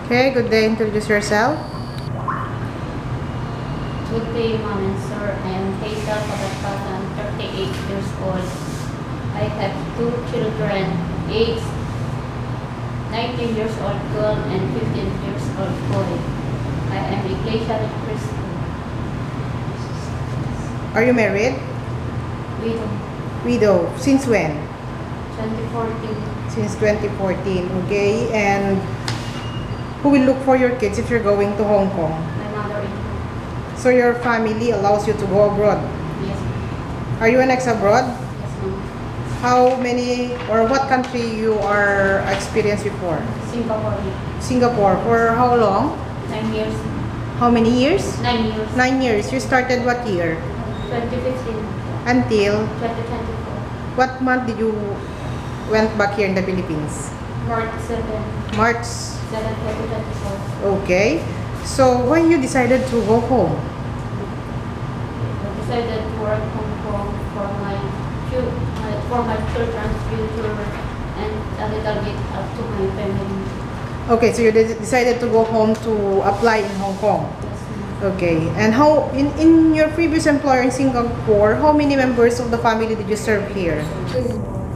Okay, good day. Introduce yourself. Good day, Ma'am and Sir. I am Hazel Pagkakata. I'm 38 years old. I have two children, aged 19 years old girl and 15 years old boy. I am Iglesia de Cristo. Are you married? Widow, Widow. Since when? 2014. Since 2014. Okay, and who will look for your kids if you're going to Hong Kong? My mother-in-law. So your family allows you to go abroad. Yes, Are you an ex-abroad? yes, ma'am. How many or what country you are experienced before? Singapore, Singapore. For how long? 9 years. How many years? 9 years. 9 years. You started what year? 2015, Until 2024. what month did you went back here in the Philippines? March 7, March. 7, 2024. Okay. So why you decided to go home? I decided to work Hong Kong for my children's future and a little bit up to my family. Okay, so you decided to go home to apply in Hong Kong. Yes, ma'am. Okay. And how in your previous employer in Singapore, how many members of the family did you serve here?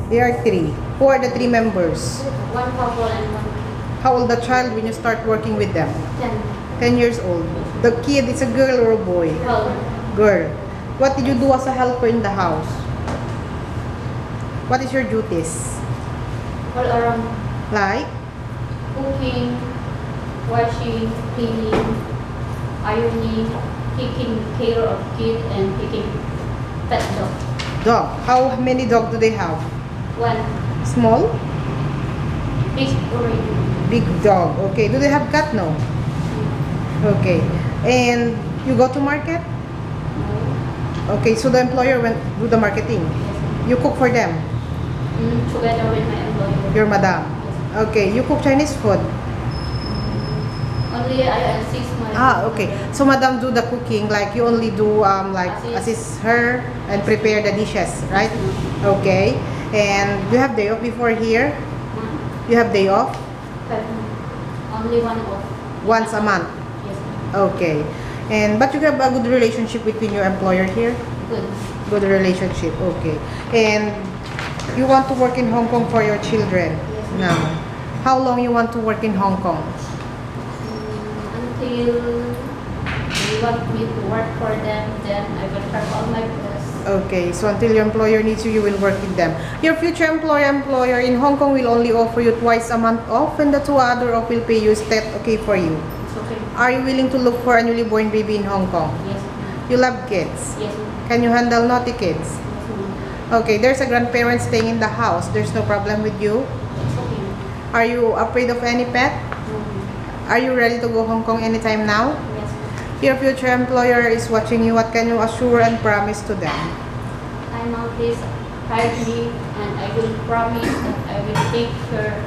There are 3. Who are the 3 members? One couple and one How old the child when you start working with them? 10. 10 years old. The kid is a girl or a boy? Well, Girl. What did you do as a helper in the house? What is your duties? all around Like? cooking, washing, cleaning, ironing, taking care of kid and taking pet dog. Dog. How many dog do they have? One Small? big already. Big dog. Okay. Do they have cat? No. Okay. And you go to market? Okay. So the employer went do the marketing. You cook for them? Together with my employer. Your madam? Yes. Okay. You cook Chinese food? Only I assist my Okay. So madam do the cooking, like you only do like assist her and prepare the dishes, right? Okay. And you have day off before here? You have day off? But only one off. Once a month? Yes, Okay. And but you have a good relationship between your employer here? good. Good relationship. Okay. And you want to work in Hong Kong for your children Yes. now. How long you want to work in Hong Kong? Until they want me to work for them, then I will try all my best. Okay, so until your employer needs you, you will work with them. Your future employer in Hong Kong will only offer you twice a month off, and the 2 other off will pay you. Is that okay for you? It's okay. Are you willing to look for a newly born baby in Hong Kong? Yes, ma'am. You love kids. Yes, ma'am. Can you handle naughty kids? Yes, ma'am. Okay, there's a grandparent staying in the house. There's no problem with you. It's okay. Are you afraid of any pet? Are you ready to go Hong Kong anytime now? Yes, ma'am. Your future employer is watching you. What can you assure and promise to them? I know please hire me and I will promise that I will take care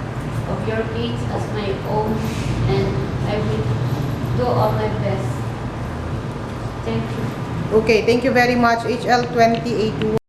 of your kids as my own and I will do all my best. Thank you. Okay, thank you very much. HL 2081.